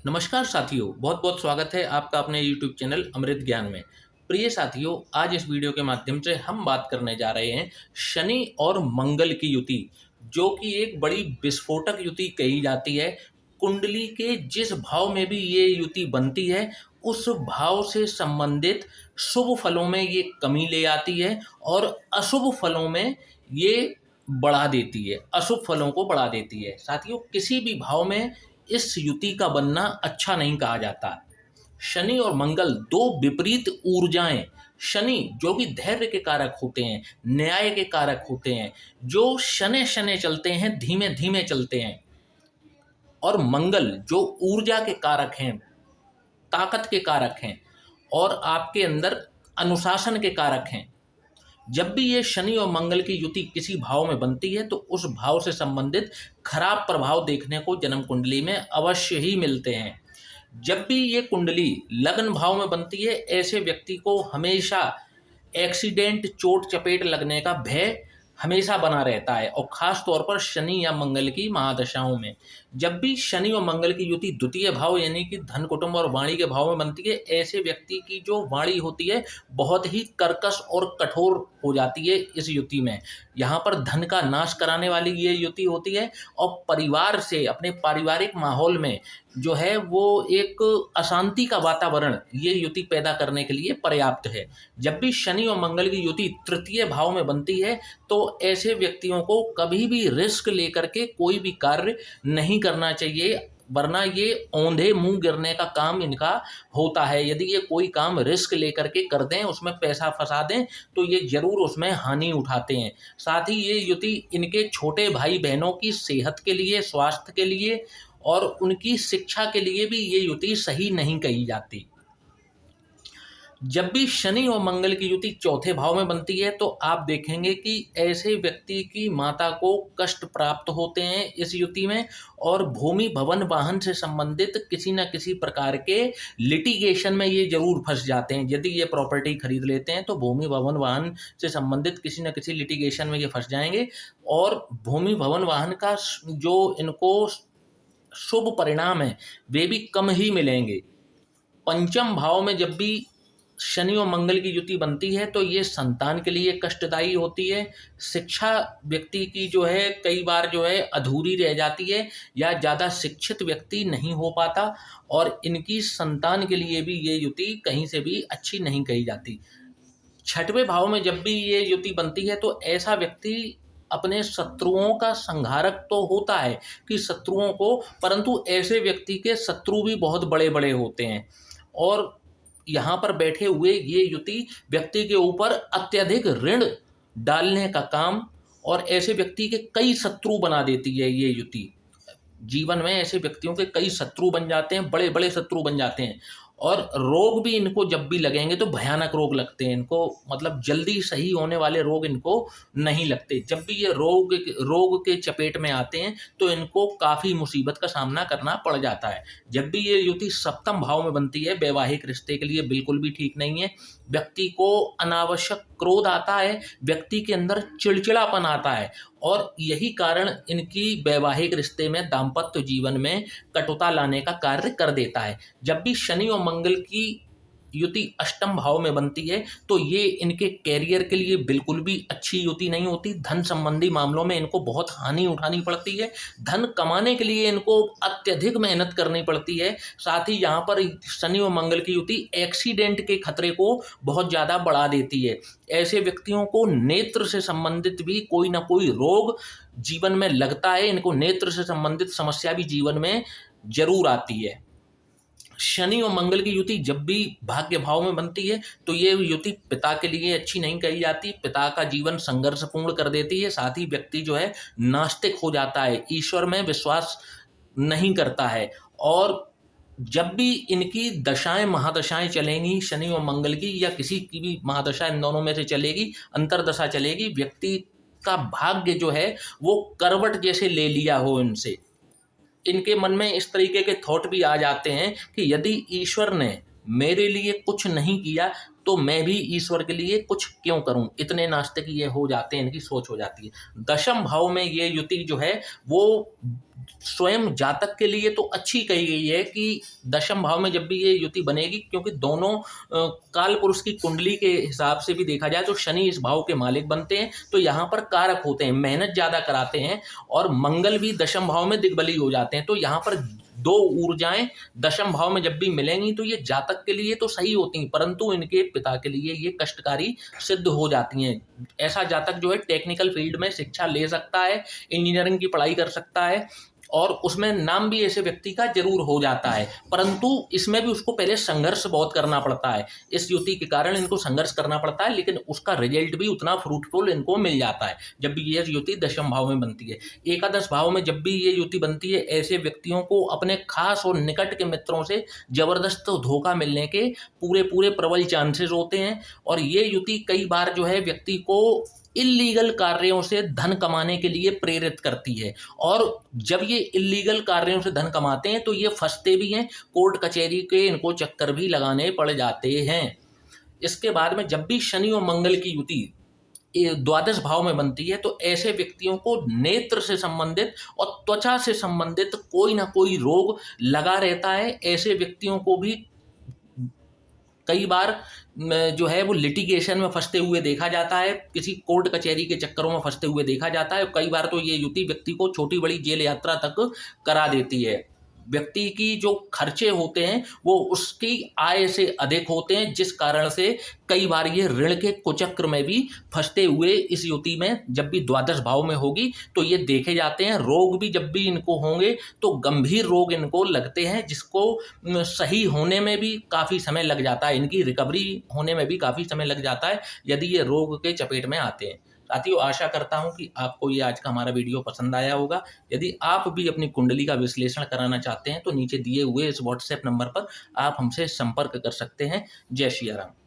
नमस्कार साथियों, बहुत बहुत स्वागत है आपका अपने YouTube चैनल अमृत ज्ञान में। प्रिय साथियों, आज इस वीडियो के माध्यम से हम बात करने जा रहे हैं शनि और मंगल की युति, जो कि एक बड़ी विस्फोटक युति कही जाती है। कुंडली के जिस भाव में भी ये युति बनती है, उस भाव से संबंधित शुभ फलों में ये कमी ले आती है और अशुभ फलों में ये बढ़ा देती है, अशुभ फलों को बढ़ा देती है। साथियों, किसी भी भाव में इस युति का बनना अच्छा नहीं कहा जाता। शनि और मंगल दो विपरीत ऊर्जाएं। शनि जो कि धैर्य के कारक होते हैं, न्याय के कारक होते हैं, जो शनै शनै चलते हैं, धीमे धीमे चलते हैं, और मंगल जो ऊर्जा के कारक हैं, ताकत के कारक हैं और आपके अंदर अनुशासन के कारक हैं। जब भी ये शनि और मंगल की युति किसी भाव में बनती है तो उस भाव से संबंधित खराब प्रभाव देखने को जन्म कुंडली में अवश्य ही मिलते हैं। जब भी ये कुंडली लग्न भाव में बनती है, ऐसे व्यक्ति को हमेशा एक्सीडेंट, चोट चपेट लगने का भय हमेशा बना रहता है, और खास तौर पर शनि या मंगल की महादशाओं में। जब भी शनि और मंगल की युति द्वितीय भाव यानी कि धन, कुटुंब और वाणी के भाव में बनती है, ऐसे व्यक्ति की जो वाणी होती है बहुत ही कर्कश और कठोर हो जाती है इस युति में। यहाँ पर धन का नाश कराने वाली ये युति होती है, और परिवार से, अपने पारिवारिक माहौल में जो है वो एक अशांति का वातावरण ये युति पैदा करने के लिए पर्याप्त है। जब भी शनि और मंगल की युति तृतीय भाव में बनती है तो ऐसे व्यक्तियों को कभी भी रिस्क लेकर के कोई भी कार्य नहीं करना चाहिए, वरना ये औंधे मुंह गिरने का काम इनका होता है। यदि ये कोई काम रिस्क लेकर के कर दें, उसमें पैसा फंसा दें, तो ये जरूर उसमें हानि उठाते हैं। साथ ही ये युति इनके छोटे भाई बहनों की सेहत के लिए, स्वास्थ्य के लिए और उनकी शिक्षा के लिए भी ये युति सही नहीं कही जाती। जब भी शनि और मंगल की युति चौथे भाव में बनती है तो आप देखेंगे कि ऐसे व्यक्ति की माता को कष्ट प्राप्त होते हैं इस युति में, और भूमि, भवन, वाहन से संबंधित किसी न किसी प्रकार के लिटिगेशन में ये जरूर फंस जाते हैं। यदि ये प्रॉपर्टी खरीद लेते हैं तो भूमि, भवन, वाहन से संबंधित किसी न किसी लिटिगेशन में ये फंस जाएंगे, और भूमि, भवन, वाहन का जो इनको शुभ परिणाम है वे भी कम ही मिलेंगे। पंचम भाव में जब भी शनि और मंगल की युति बनती है तो ये संतान के लिए कष्टदायी होती है। शिक्षा व्यक्ति की जो है कई बार जो है अधूरी रह जाती है, या ज़्यादा शिक्षित व्यक्ति नहीं हो पाता, और इनकी संतान के लिए भी ये युति कहीं से भी अच्छी नहीं कही जाती। छठवें भाव में जब भी ये युति बनती है तो ऐसा व्यक्ति अपने शत्रुओं का संहारक तो होता है कि शत्रुओं को, परंतु ऐसे व्यक्ति के शत्रु भी बहुत बड़े बड़े होते हैं, और यहाँ पर बैठे हुए ये युति व्यक्ति के ऊपर अत्यधिक ऋण डालने का काम, और ऐसे व्यक्ति के कई शत्रु बना देती है ये युति। जीवन में ऐसे व्यक्तियों के कई शत्रु बन जाते हैं, बड़े बड़े शत्रु बन जाते हैं, और रोग भी इनको जब भी लगेंगे तो भयानक रोग लगते हैं इनको, मतलब जल्दी सही होने वाले रोग इनको नहीं लगते। जब भी ये रोग के चपेट में आते हैं तो इनको काफ़ी मुसीबत का सामना करना पड़ जाता है। जब भी ये युति सप्तम भाव में बनती है, वैवाहिक रिश्ते के लिए बिल्कुल भी ठीक नहीं है। व्यक्ति को अनावश्यक क्रोध आता है, व्यक्ति के अंदर चिड़चिड़ापन आता है, और यही कारण इनकी वैवाहिक रिश्ते में, दाम्पत्य जीवन में कटुता लाने का कार्य कर देता है। जब भी शनि और मंगल की युति अष्टम भाव में बनती है तो ये इनके कैरियर के लिए बिल्कुल भी अच्छी युति नहीं होती। धन संबंधी मामलों में इनको बहुत हानि उठानी पड़ती है। धन कमाने के लिए इनको अत्यधिक मेहनत करनी पड़ती है। साथ ही यहाँ पर शनि और मंगल की युति एक्सीडेंट के खतरे को बहुत ज़्यादा बढ़ा देती है। ऐसे व्यक्तियों को नेत्र से संबंधित भी कोई ना कोई रोग जीवन में लगता है। इनको नेत्र से संबंधित समस्या भी जीवन में जरूर आती है। शनि और मंगल की युति जब भी भाग्य भाव में बनती है तो ये युति पिता के लिए अच्छी नहीं कही जाती। पिता का जीवन संघर्षपूर्ण कर देती है। साथ ही व्यक्ति जो है नास्तिक हो जाता है, ईश्वर में विश्वास नहीं करता है। और जब भी इनकी दशाएं, महादशाएं चलेंगी, शनि और मंगल की या किसी की भी महादशा इन दोनों में से चलेगी, अंतरदशा चलेगी, व्यक्ति का भाग्य जो है वो करवट जैसे ले लिया हो इनसे। इनके मन में इस तरीके के थॉट भी आ जाते हैं कि यदि ईश्वर ने मेरे लिए कुछ नहीं किया तो मैं भी ईश्वर के लिए कुछ क्यों करूं। इतने नास्तिक ये हो जाते हैं, इनकी सोच हो जाती है। दशम भाव में ये युति जो है वो स्वयं जातक के लिए तो अच्छी कही गई है कि दशम भाव में जब भी ये युति बनेगी, क्योंकि दोनों काल पुरुष की कुंडली के हिसाब से भी देखा जाए तो शनि इस भाव के मालिक बनते हैं, तो यहाँ पर कारक होते हैं, मेहनत ज़्यादा कराते हैं, और मंगल भी दशम भाव में दिग्बली हो जाते हैं। तो यहाँ पर दो ऊर्जाएं दशम भाव में जब भी मिलेंगी तो ये जातक के लिए तो सही होती हैं, परंतु इनके पिता के लिए ये कष्टकारी सिद्ध हो जाती हैं। ऐसा जातक जो है टेक्निकल फील्ड में शिक्षा ले सकता है, इंजीनियरिंग की पढ़ाई कर सकता है, और उसमें नाम भी ऐसे व्यक्ति का जरूर हो जाता है, परंतु इसमें भी उसको पहले संघर्ष बहुत करना पड़ता है। इस युति के कारण इनको संघर्ष करना पड़ता है, लेकिन उसका रिजल्ट भी उतना फ्रूटफुल इनको मिल जाता है जब भी ये युति दशम भाव में बनती है। एकादश भाव में जब भी ये युति बनती है, ऐसे व्यक्तियों को अपने खास और निकट के मित्रों से जबरदस्त धोखा मिलने के पूरे पूरे प्रबल चांसेस होते हैं, और ये युति कई बार जो है व्यक्ति को इल्लीगल कार्यों से धन कमाने के लिए प्रेरित करती है। और जब ये इल्लीगल कार्यों से धन कमाते हैं तो ये फंसते भी हैं, कोर्ट कचहरी के इनको चक्कर भी लगाने पड़ जाते हैं। इसके बाद में जब भी शनि और मंगल की युति द्वादश भाव में बनती है तो ऐसे व्यक्तियों को नेत्र से संबंधित और त्वचा से संबंधित कोई ना कोई रोग लगा रहता है। ऐसे व्यक्तियों को भी कई बार जो है वो लिटिगेशन में फंसते हुए देखा जाता है, किसी कोर्ट कचहरी के चक्करों में फंसते हुए देखा जाता है। कई बार तो ये युति व्यक्ति को छोटी बड़ी जेल यात्रा तक करा देती है। व्यक्ति की जो खर्चे होते हैं वो उसकी आय से अधिक होते हैं, जिस कारण से कई बार ये ऋण के कुचक्र में भी फंसते हुए इस युति में जब भी द्वादश भाव में होगी तो ये देखे जाते हैं। रोग भी जब भी इनको होंगे तो गंभीर रोग इनको लगते हैं, जिसको सही होने में भी काफ़ी समय लग जाता है, इनकी रिकवरी होने में भी काफ़ी समय लग जाता है यदि ये रोग के चपेट में आते हैं। साथियों, आशा करता हूं कि आपको ये आज का हमारा वीडियो पसंद आया होगा। यदि आप भी अपनी कुंडली का विश्लेषण कराना चाहते हैं तो नीचे दिए हुए इस व्हाट्सएप नंबर पर आप हमसे संपर्क कर सकते हैं। जय श्री राम।